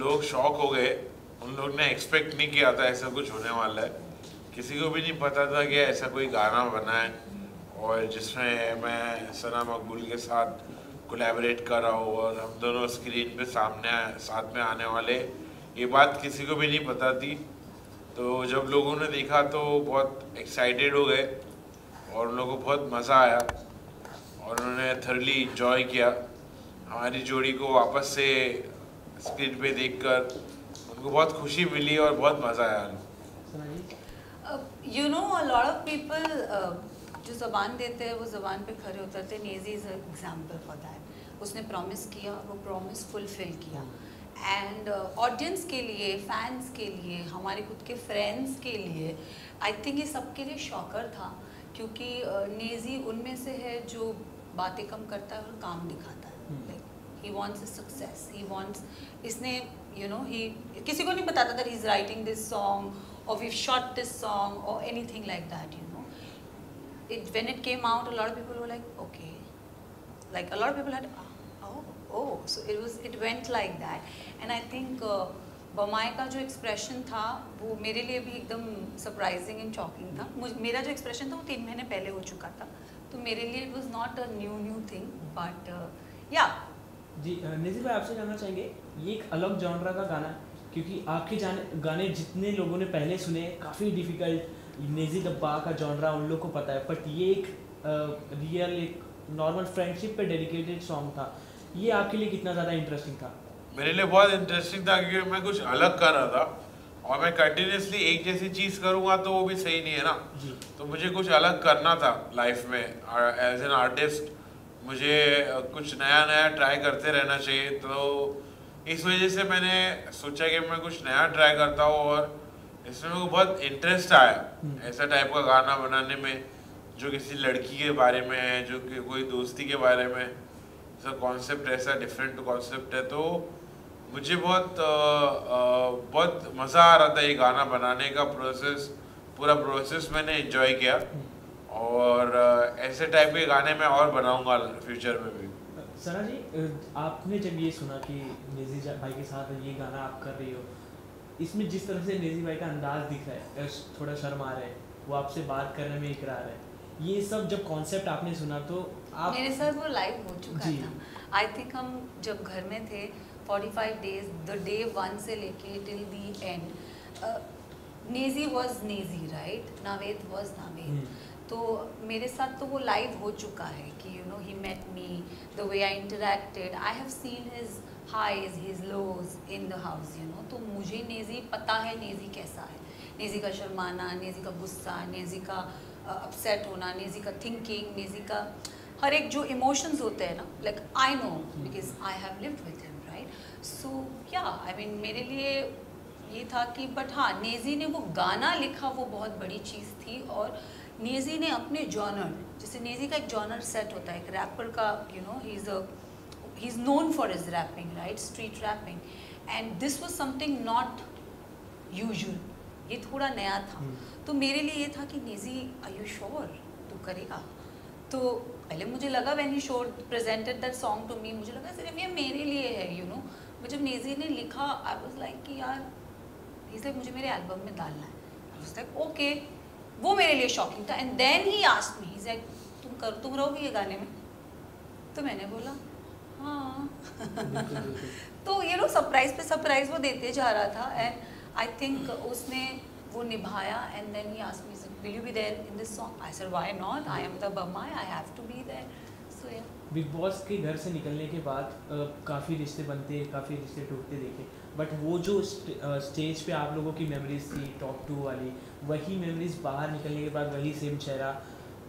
लोग शॉक हो गए। उन लोग ने एक्सपेक्ट नहीं किया था ऐसा कुछ होने वाला है। किसी को भी नहीं पता था कि ऐसा कोई गाना बना है और जिसमें मैं सना मकबूल के साथ कोलैबोरेट कर रहा हूँ और हम दोनों स्क्रीन पे साथ में आने वाले, ये बात किसी को भी नहीं पता थी। तो जब लोगों ने देखा तो बहुत एक्साइटेड हो गए और उन लोगों को बहुत मज़ा आया और उन्होंने थर्ली इंजॉय किया हमारी जोड़ी को वापस से स्क्रीन पे देखकर। उनको बहुत खुशी मिली और बहुत मज़ा आया। You know, a lot of people जो ज़बान देते हैं वो ज़बान पे खड़े उतरते हैं। नेज़ी इज़ एग्जाम्पल फॉर दैट। उसने प्रॉमिस किया, वो प्रॉमिस फुलफिल किया। एंड ऑडियंस के लिए, फैंस के लिए, हमारे खुद के फ्रेंड्स के लिए, आई थिंक ये सबके लिए शॉकर था, क्योंकि नेज़ी उनमें से है जो बातें कम करता है और काम दिखाता है। Like he wants success, he wants, इसने यू नो ही किसी को नहीं बताता था he is writing this song or we've shot this song or anything like that, you know. When it came out, a lot of people were like, okay, like a lot of people had, so it went like that. And I think बमाए का जो expression था वो मेरे लिए भी एकदम surprising and shocking था। मेरा जो expression था वो 3 महीने पहले हो चुका था, तो मेरे लिए it was not a new thing, but yeah। जी नेज़ी भाई, आपसे जानना चाहेंगे, ये एक अलग जॉनरा का गाना, क्योंकि आपके गाने जितने लोगों ने पहले सुने काफ़ी डिफ़िकल्ट, नेज़ी डब्बा का जॉनरा उन लोग को पता है, बट ये एक रियल एक नॉर्मल फ्रेंडशिप पे डेडिकेटेड सॉन्ग था। ये आपके लिए कितना ज़्यादा इंटरेस्टिंग था? मेरे लिए बहुत इंटरेस्टिंग था क्योंकि मैं कुछ अलग कर रहा था और मैं कंटिन्यूसली एक जैसी चीज़ करूँगा तो वो भी सही नहीं है ना जी। तो मुझे कुछ अलग करना था लाइफ में एज एन आर्टिस्ट। मुझे कुछ नया ट्राई करते रहना चाहिए, तो इस वजह से मैंने सोचा कि मैं कुछ नया ट्राई करता हूँ और इसमें मेरे को बहुत इंटरेस्ट आया ऐसा टाइप का गाना बनाने में जो किसी लड़की के बारे में है, जो कि कोई दोस्ती के बारे में। ऐसा कॉन्सेप्ट, ऐसा डिफरेंट कॉन्सेप्ट है, तो मुझे बहुत मज़ा आ रहा था ये गाना बनाने का पूरा प्रोसेस मैंने एंजॉय किया और ऐसे टाइप के गाने मैं और बनाऊंगा फ्यूचर में भी। सना जी, आपने जब ये सुना कि नेज़ी भाई के साथ ये गाना आप कर रही हो, इसमें जिस तरह से नेज़ी भाई का अंदाज दिख रहा है, थोड़ा शर्म आ रहा है, वो आपसे बात करने में इकरार है, ये सब जब कॉन्सेप्ट आपने सुना तो आप मेरे साथ वो लाइव हो चुका था। आई थिंक हम जब घर में थे 45 डेज, द डे 1 से लेके till the end, Naezy was Naezy right, Naved was Naved. तो मेरे साथ तो वो लाइव हो चुका है कि you know he met me, the way I interacted, I have seen his highs his lows in the house, you know. तो मुझे नेज़ी पता है, नेज़ी कैसा है, नेज़ी का शर्माना, नेज़ी का गुस्सा, नेज़ी का अपसेट होना, नेज़ी का थिंकिंग, नेज़ी का हर एक जो इमोशंस होते हैं ना, like I know because I have lived with him right. So yeah I mean मेरे लिए ये था कि बट हाँ, नेज़ी ने वो गाना लिखा वो बहुत बड़ी चीज़ थी। और नेज़ी ने अपने जॉनर, जैसे नेज़ी का एक जॉनर सेट होता है एक रैपर का, you know he is known for his rapping right, street rapping, and this was something not usual, ये थोड़ा नया था। तो मेरे लिए ये था कि नेज़ी आर यू श्योर तू करेगा? तो पहले मुझे लगा when he showed presented that song to me, मुझे लगा सिर्फ ये मेरे लिए है, यू नो। बट जब नेज़ी ने लिखा आई वाज लाइक कि यार इसलिए मुझे मेरे एल्बम में डालना है। आई वाज लाइक ओके, वो मेरे लिए शॉकिंग था। And then he asked me, he said तुम रहोगे ये गाने में? तो मैंने बोला हाँ। तो यू नो सरप्राइज पे सरप्राइज वो देते जा रहा था एंड आई थिंक उसने वो निभाया। And then he asked me, will you be there in this song? I said why not, I am the Bamai, I have to be there. So yeah. Big boss के घर से निकलने के बाद काफ़ी रिश्ते बनते, काफ़ी रिश्ते टूटते देखे, बट वो जो स्टेज पे आप लोगों की मेमोरीज थी टॉप 2 वाली, वही मेमोरीज बाहर निकलने के बाद वही सेम चेहरा,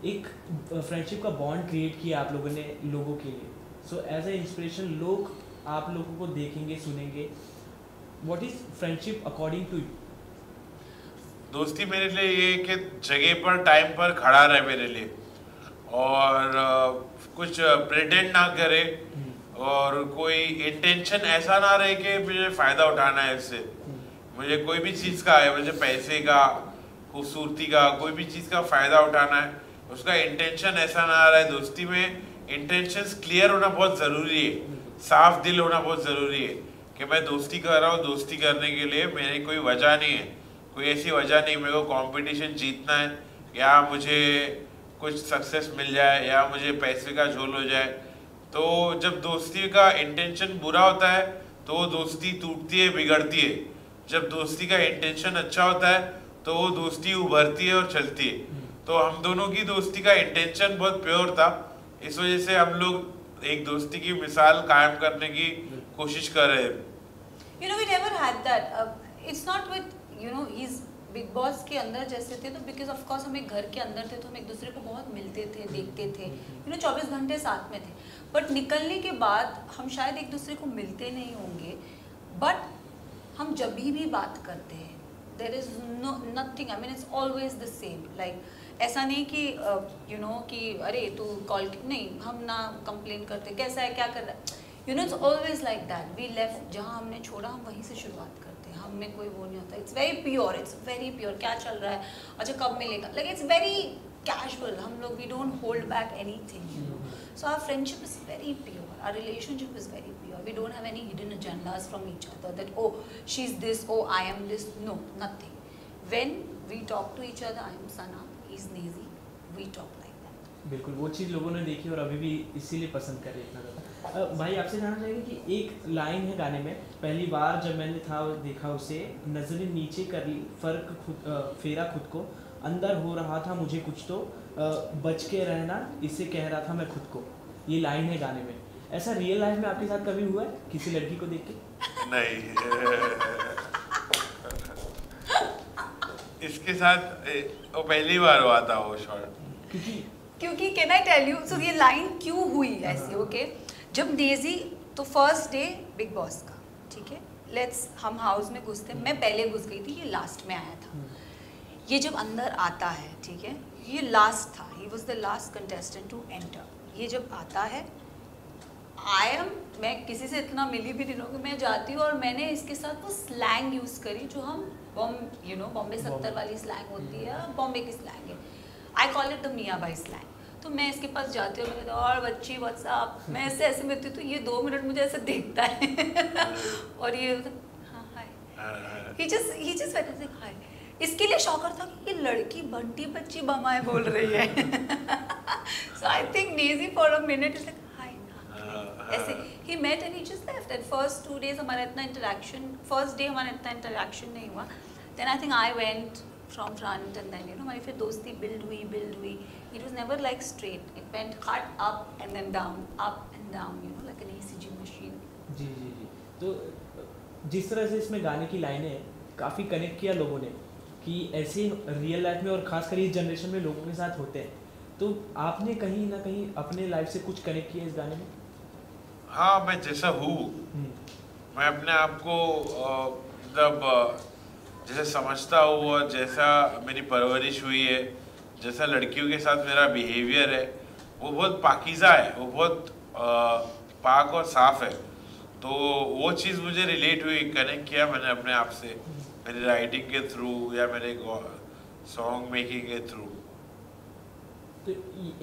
एक फ्रेंडशिप का बॉन्ड क्रिएट किया आप लोगों ने लोगों के लिए। सो एज ए इंस्पिरेशन लोग आप लोगों को देखेंगे, सुनेंगे। What is friendship according to you? दोस्ती मेरे लिए ये कि जगह पर टाइम पर खड़ा रहे मेरे लिए और कुछ प्रिटेंड ना करे और कोई इंटेंशन ऐसा ना रहे कि मुझे फ़ायदा उठाना है इससे। मुझे कोई भी चीज़ का है, मुझे पैसे का, खूबसूरती का, कोई भी चीज़ का फ़ायदा उठाना है, उसका इंटेंशन ऐसा ना रहे। दोस्ती में इंटेंशंस क्लियर होना बहुत ज़रूरी है, साफ दिल होना बहुत ज़रूरी है कि मैं दोस्ती कर रहा हूँ, दोस्ती करने के लिए मेरी कोई वजह नहीं है, कोई ऐसी वजह नहीं मेरे को कंपटीशन जीतना है या मुझे कुछ सक्सेस मिल जाए या मुझे पैसे का झोल हो जाए। तो जब दोस्ती का इंटेंशन बुरा होता है तो वो दोस्ती टूटती है, बिगड़ती है। जब दोस्ती का इंटेंशन अच्छा होता है तो वो दोस्ती उभरती है और चलती है। तो हम दोनों की दोस्ती का इंटेंशन बहुत प्योर था, इस वजह से हम लोग एक दोस्ती की मिसाल कायम करने की कोशिश कर रहे हैं। You know, we never had that. It's not with, you know, he's big boss के अंदर जैसे थे, तो बिकॉज ऑफ कोर्स हम एक घर के अंदर थे तो हम एक दूसरे को बहुत मिलते थे, देखते थे, यू नो 24 घंटे साथ में थे। बट निकलने के बाद हम शायद एक दूसरे को मिलते नहीं होंगे, बट हम जब भी बात करते हैं there is no nothing, I mean it's always the same. Like ऐसा नहीं कि यू नो कि अरे तू कॉल, नहीं, हम ना कंप्लेन करते कैसा है क्या कर रहा है, you know it's always like that. We left, जहाँ हमने छोड़ा हम वहीं से शुरुआत करते हैं, हम में कोई वो नहीं होता। It's very pure, it's very pure. क्या चल रहा है, अच्छा कब मिलेगा, लाइक इट्स वेरी कैजुअल। हम लोग we don't hold back anything, you know. So our friendship is very pure, our relationship is very pure. We don't have any hidden agendas from each other that oh she is this, oh I am this, no, nothing. When we talk to each other, I am Sana, he is Naezy, we talk like that. बिल्कुल वो चीज़ लोगों ने देखी और अभी भी इसीलिए पसंद कर रहे इतना ज़्यादा। भाई आपसे जानना चाहेंगे कि एक लाइन है गाने में, पहली बार जब मैंने था देखा उसे, नजरें नीचे कर ली, फर्क खुद फेरा खुद को, अंदर हो रहा था मुझे कुछ तो, बच के रहना इसे कह रहा था मैं खुद को। ये लाइन है गाने में। ऐसा रियल लाइफ में आपके साथ कभी हुआ है किसी लड़की को देख के? नहीं इसके साथ वो पहली बार हुआ था वो शॉट। क्योंकि कैन आई टेल यू, सो ये लाइन क्यों हुई ऐसी, ओके? जब डेजी, तो फर्स्ट डे बिग बॉस का, ठीक है, लेट्स हम हाउस में घुसते, मैं पहले घुस गई थी, ये लास्ट में आया था। ये जब अंदर आता है, ठीक है, ये लास्ट था, he was the last contestant to enter. ये जब आता है, मैं किसी से इतना मिली भी नहीं हूँ, मैं जाती हूँ और मैंने इसके साथ वो स्लैंग यूज़ करी जो हम बॉम्बे 70 वाली स्लैंग होती है, बॉम्बे की स्लैंग है, आई कॉल इट द मियाँ भाई स्लैंग। तो मैं इसके पास जाती हूँ, मैं कहती हूँ और बच्ची व्हाट्सअप, मैं ऐसे मिलती हूँ तो ये 2 मिनट मुझे ऐसे देखता है और ये हाँ हाय, ही जस्ट वैसे हाय। इसके लिए शॉकर था कि ये लड़की बंटी बच्ची बमाए बोल रही है। So I think Naezy for a minute is like hi, ऐसे ही met and he just left. And first 2 days हमारा इतना इंटरेक्शन, फर्स्ट डे हमारा इतना इंटरेक्शन नहीं हुआ। Then I think I went from front and then, you know, हमारी फिर दोस्ती build हुई। It was never like straight. It went hard up and then down, you know, like an ECG machine. जी। तो जिस तरह से इसमें गाने की लाइनें काफ़ी कनेक्ट किया लोगों ने कि ऐसे रियल लाइफ में और खासकर इस जनरेशन में लोगों के साथ होते हैं, तो आपने कहीं ना कहीं अपने लाइफ से कुछ कनेक्ट किया इस गाने में? हाँ, मैं जैसा हूँ, मैं अपने आप को मतलब जैसे समझता हूँ और जैसा मेरी परवरिश हुई है, जैसा लड़कियों के साथ मेरा बिहेवियर है, वो बहुत पाकीज़ा है, वो बहुत पाक और साफ़ है। तो वो चीज़ मुझे रिलेट हुई, कनेक्ट किया मैंने अपने आप से, मेरी राइटिंग के थ्रू या मेरे सॉन्ग मेकिंग के थ्रू। तो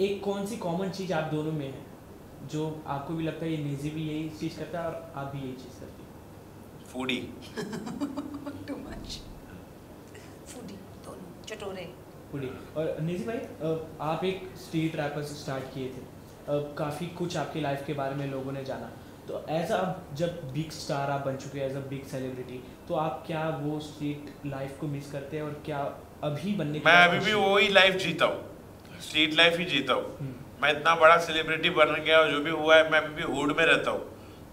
एक कौन सी कॉमन चीज़ आप दोनों में है जो आपको भी लगता है ये नेजी भी यही चीज़ करता है और आप भी यही चीज़ करते हैं? फूडी। Too much. फूडी, दोनों चटोरे। फूडी। और नेजी भाई, आप एक स्ट्रीट रैपर से स्टार्ट किए थे, काफ़ी कुछ आपकी लाइफ के बारे में लोगों ने जाना, तो एज अ जब बिग स्टार आप बन चुके हैं, एज अ बिग सेलिब्रिटी, तो आप क्या वो स्ट्रीट लाइफ को मिस करते हैं और क्या अभी बनने मैं अभी भी वही लाइफ जीता हूँ, स्ट्रीट लाइफ ही जीता हूँ। मैं इतना बड़ा सेलिब्रिटी बन गया और जो भी हुआ है, मैं अभी भी हुड में रहता हूँ,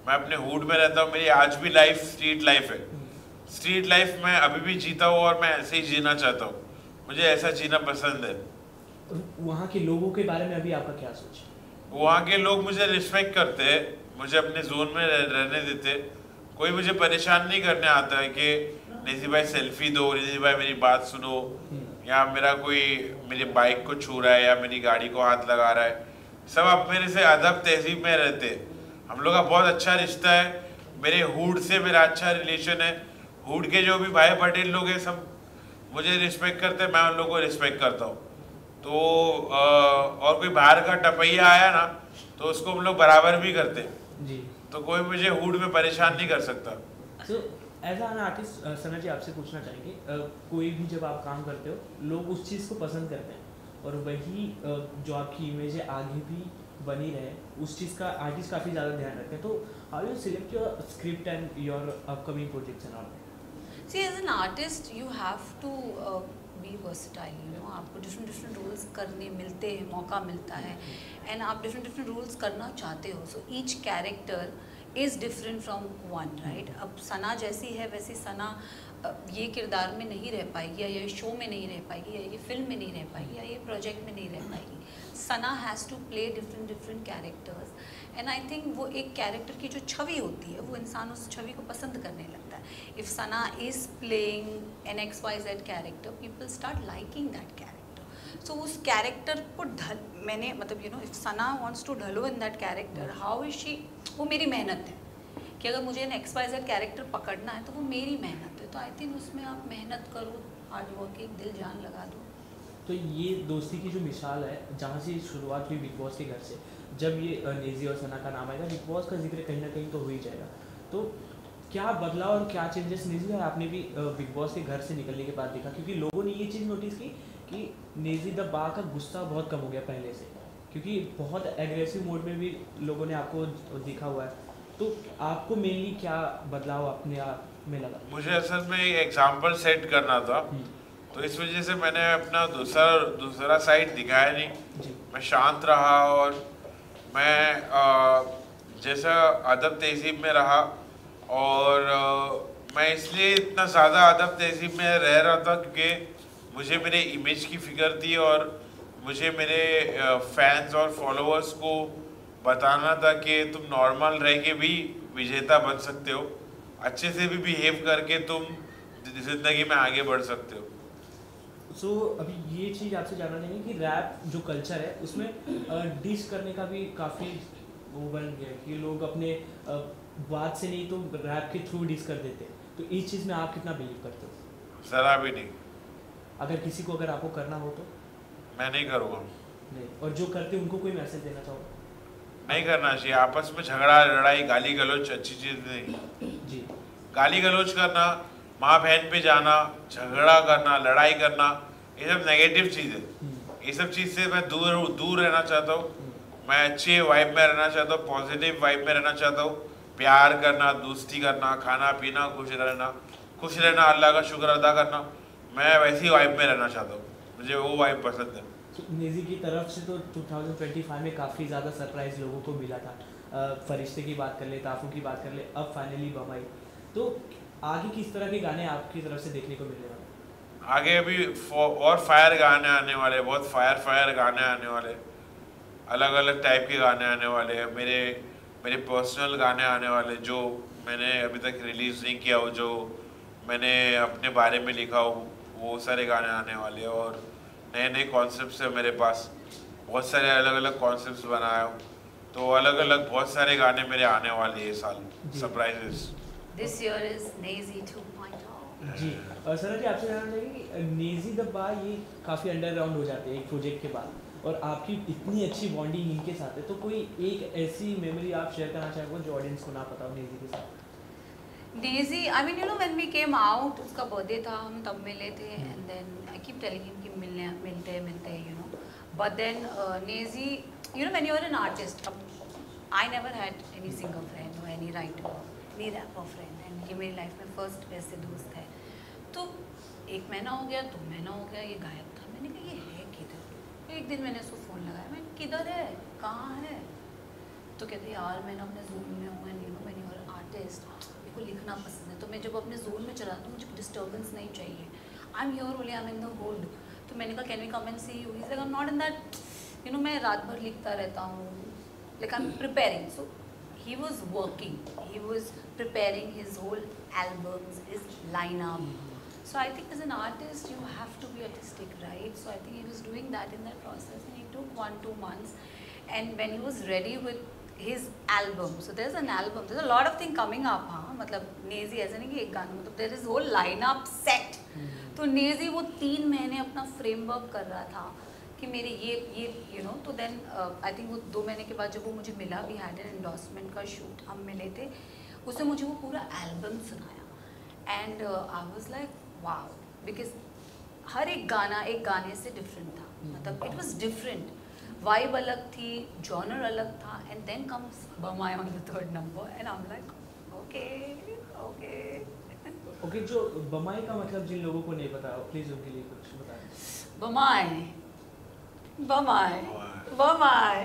मैं अपने हुड में रहता हूँ, मेरी आज भी लाइफ स्ट्रीट लाइफ है। स्ट्रीट लाइफ मैं अभी भी जीता हूँ और मैं ऐसे ही जीना चाहता हूँ, मुझे ऐसा जीना पसंद है। वहाँ के लोगों के बारे में अभी आपका क्या सोच? वहाँ के लोग मुझे रिस्पेक्ट करते हैं, मुझे अपने जोन में रहने देते, कोई मुझे परेशान नहीं करने आता है कि नेजी भाई सेल्फी दो, नेजी भाई मेरी बात सुनो, या मेरा कोई मेरी बाइक को छू रहा है या मेरी गाड़ी को हाथ लगा रहा है। सब अब मेरे से अदब तहजीब में रहते हैं, हम लोग का बहुत अच्छा रिश्ता है, मेरे हुड से मेरा अच्छा रिलेशन है। हुड के जो भी भाई पटेल लोग हैं सब मुझे रिस्पेक्ट करते हैं, मैं उन लोगों को रिस्पेक्ट करता हूँ। तो और कोई बाहर का टपैया आया ना तो उसको हम लोग बराबर भी करते हैं जी। तो कोई मुझे हुड में परेशान नहीं कर सकता। सो एज एन आर्टिस्ट सना जी आपसे पूछना चाहेंगे कोई भी जब आप काम करते हो लोग उस चीज़ को पसंद करते हैं और वही जो आपकी इमेज है आगे भी बनी रहे उस चीज़ का आर्टिस्ट काफ़ी ज़्यादा ध्यान रखते हैं तो how you select your script and your upcoming projects and all? See, as an artist, you have to be versatile. You know, आपको different roles करने मिलते हैं, मौका मिलता है, and आप different roles करना चाहते हो. So each character is different from one, right? अब सना जैसी है वैसी सना ये किरदार में नहीं रह पाएगी या ये शो में नहीं रह पाएगी या ये फिल्म में नहीं रह पाएगी या ये प्रोजेक्ट में नहीं रह पाएगी. Sana has to play different characters and I think वो एक कैरेक्टर की जो छवि होती है वो इंसान उस छवि को पसंद करने लगता है. If Sana is playing an XYZ character people start liking that character. So उस कैरेक्टर को मैंने मतलब you know if Sana wants to ढलो in that character how is she, वो मेरी मेहनत है कि अगर मुझे एन XYZ कैरेक्टर पकड़ना है तो वो मेरी मेहनत है. तो आई थिंक उसमें आप मेहनत करो, हार्ड वर्किंग, दिल जान लगा दो. तो ये दोस्ती की जो मिसाल है जहाँ से शुरुआत हुई बिग बॉस के घर से, जब ये नेजी और सना का नाम आएगा बिग बॉस का जिक्र कहीं ना कहीं तो हो ही जाएगा. तो क्या बदलाव और क्या चेंजेस नेजी और आपने भी बिग बॉस के घर से निकलने के बाद देखा? क्योंकि लोगों ने ये चीज़ नोटिस की कि नेजी द बा का गुस्सा बहुत कम हो गया पहले से, क्योंकि बहुत एग्रेसिव मोड में भी लोगों ने आपको देखा हुआ है. तो आपको मेनली क्या बदलाव अपने आप में लगा? मुझे असल में एक एग्जाम्पल सेट करना था तो इस वजह से मैंने अपना दूसरा साइड दिखाया नहीं जी. मैं शांत रहा और मैं जैसा अदब तहजीब में रहा और मैं इसलिए इतना ज़्यादा अदब तहजीब में रह रहा था क्योंकि मुझे मेरे इमेज की फ़िक्र थी और मुझे मेरे फैंस और फॉलोअर्स को बताना था कि तुम नॉर्मल रह के भी विजेता बन सकते हो, अच्छे से भी बिहेव करके तुम ज़िंदगी में आगे बढ़ सकते हो. सो अभी ये चीज़ आपसे जानना चाहिए कि रैप जो कल्चर है उसमें डिस करने का भी काफ़ी वो बन गया है कि लोग अपने बात से नहीं तो रैप के थ्रू डिस कर देते हैं. तो इस चीज़ में आप कितना बिलीव करते हो? ज़रा भी नहीं. अगर किसी को अगर आपको करना हो तो? मैं नहीं करूँगा. नहीं. और जो करते उनको कोई मैसेज देना चाहो? नहीं करना चाहिए. आपस में झगड़ा लड़ाई गाली गलौज अच्छी चीज़ नहीं. जी. गाली गलौज करना, माँ बहन पे जाना, झगड़ा करना, लड़ाई करना, ये सब नेगेटिव चीज़ है. ये सब चीज़ से मैं दूर रहना चाहता हूँ. मैं अच्छे वाइब में रहना चाहता हूँ, पॉजिटिव वाइब में रहना चाहता हूँ. प्यार करना, दोस्ती करना, खाना पीना, खुश रहना, अल्लाह का शुक्र अदा करना, मैं वैसी वाइब में रहना चाहता हूँ. मुझे वो वाइब पसंद है. नेजी की तरफ से तो 2025 में काफ़ी ज़्यादा सरप्राइज लोगों को मिला था. फरिश्ते की बात कर ले, ताफू की बात कर ले, अब फाइनली बम्बई. तो आगे किस तरह के गाने आपकी तरफ से देखने को मिलने वाले? आगे अभी और फायर गाने आने वाले, बहुत फायर गाने आने वाले, अलग अलग टाइप के गाने आने वाले हैं. मेरे पर्सनल गाने आने वाले जो मैंने अभी तक रिलीज़ नहीं किया हो, जो मैंने अपने बारे में लिखा हो, वो सारे गाने आने वाले हैं. और नए कॉन्सेप्ट्स है मेरे पास, बहुत सारे अलग अलग कॉन्सेप्ट्स बनाया हूँ. तो अलग अलग बहुत सारे गाने मेरे आने वाले ये साल, surprises. This year is Nazy 2.0. जी. और सर जी आपसे जानना चाहिए कि नेजी द बा ये काफ़ी अंडरग्राउंड हो जाते हैं एक प्रोजेक्ट के बाद और आपकी इतनी अच्छी बॉन्डिंग इनके साथ है. तो कोई एक ऐसी मेमोरी आप शेयर करना चाहेंगे जो ऑडियंस को ना पता हो नेजी के साथ? Nazy, I mean, you know, when we came out, उसका बर्थडे था, हम तब मिले थे, and then I keep telling him कि मिलते हैं, you know. But then Nazy, you know, when you're an artist, I never had any singer friend or any writer, any rapper friend, and ये मेरी लाइफ में first वैसे दोस्त है. तो एक महीना हो गया, 2 महीना हो गया, ये गायब था. मैंने कहा ये है किधर? एक दिन मैंने उसको फ़ोन लगाया, मैं किधर है, कहाँ है? तो कहते यार मैं ना अपने जोन में हूँ, and you know when you are artist को लिखना पसंद है, तो मैं जब अपने जोन में चला तो मुझे डिस्टर्बेंस नहीं चाहिए. I am here only, I am in the hood. तो मैंने कहा can we come and see you? He is like I am not in that, you know मैं रात भर लिखता रहता हूँ, like I am preparing. So he was working, he was preparing his whole albums, his lineup. So I think as an artist you have to be artistic, right? So I think he was doing that in that process, and he took 1-2 months, and when he was ready with his album, so there's an album, there's a lot of thing coming up, हाँ मतलब नेजी ऐसा नहीं कि एक गाना, मतलब there is whole lineup set. तो नेजी वो 3 महीने अपना फ्रेमवर्क कर रहा था कि मेरे ये यू नो. तो देन आई थिंक वो 2 महीने के बाद जब वो मुझे मिला, वी हैड एन एंडोर्समेंट का शूट, हम मिले थे, उसने मुझे वो पूरा एल्बम सुनाया. And I was like wow, because हर एक गाना एक गाने से डिफरेंट था, मतलब इट वाज डिफरेंट, वाइब अलग थी, जॉनर अलग था, एंड देन कम्स बमाई on the third number and I am like okay okay. Okay, जो बमाई का मतलब जिन लोगों को नहीं पता, प्लीज उनके लिए कुछ बताएं। बमाई बमाई बमाई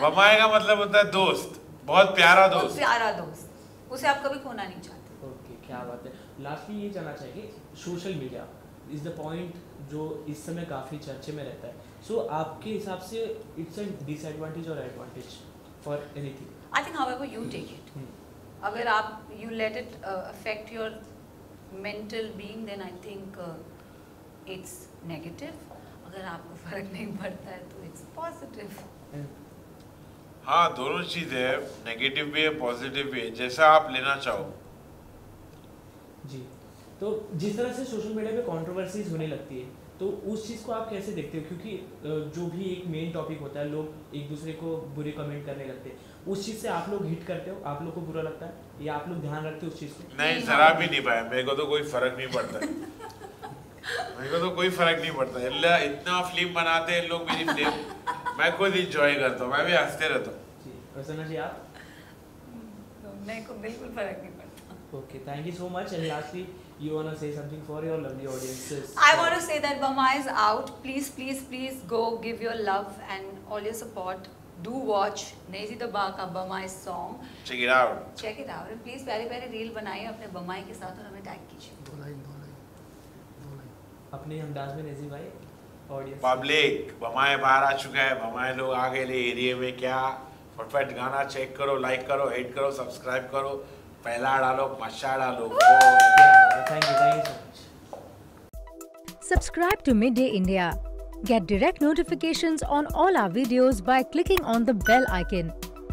बमाई का मतलब होता है दोस्त, बहुत प्यारा बहुत दोस्त। प्यारा दोस्त, उसे आप कभी खोना नहीं चाहते। ओके, क्या बात है। लास्टली ये जानना चाहिए, social media is the point जो इस समय काफ़ी चर्चे में रहता है, सो आपके हिसाब से इट्स अ डिसएडवांटेज और advantage for anything? I think however you take it, अगर आप you let it affect your mental being, then I think it's negative. अगर आपको फर्क नहीं पड़ता है तो इट्स पॉजिटिव। हाँ, दोनों चीज़ है, नेगेटिव भी है पॉजिटिव भी है, जैसा आप लेना चाहो। जी, तो जिस तरह से सोशल मीडिया पे कंट्रोवर्सीज होने लगती है, तो उस चीज़ को आप कैसे देखते हो? क्योंकि जो भी एक मेन टॉपिक होता है, लोग एक दूसरे को बुरे कमेंट करने लगते हैं, उस चीज़ से आप लोग हिट करते हो? आप लोग को बुरा लगता है या आप लोग ध्यान रखते हो उस चीज़ को? नहीं, जरा भी नहीं पाया, मेरे को तो कोई फर्क नहीं पड़ता है। मेरे को तो कोई फर्क नहीं पड़ता है, इतना फिल्म बनाते हैं लोग मेरी फिल्म, मैं खुद इंजॉय करता हूँ, मैं भी हंसते रहता हूँ। जी, रसना जी आप? मेरे को बिल्कुल फर्क नहीं पड़ता। Okay, thank you so much. And lastly, you wanna say something for your lovely audiences? I want to say that Bama is out. Please, please, please go give your love and all your support. Do watch Nezi the Ba ka Bamai song. Check it out. Check it out and please प्यारे प्यारे reel बनाइए अपने बमाई के साथ और हमें tag कीजिए। अपने अंदाज में नेजी भाई ऑडियंस पब्लिक, बमाए बाहर आ चुका है, बमाए लोग आ गए ले एरिया में, क्या फटफट गाना चेक करो, लाइक करो, हिट करो, सब्सक्राइब करो, पहला डालो, मच्छा डालो। Thank you so much. Subscribe to Midday India. Get direct notifications on all our videos by clicking on the bell icon.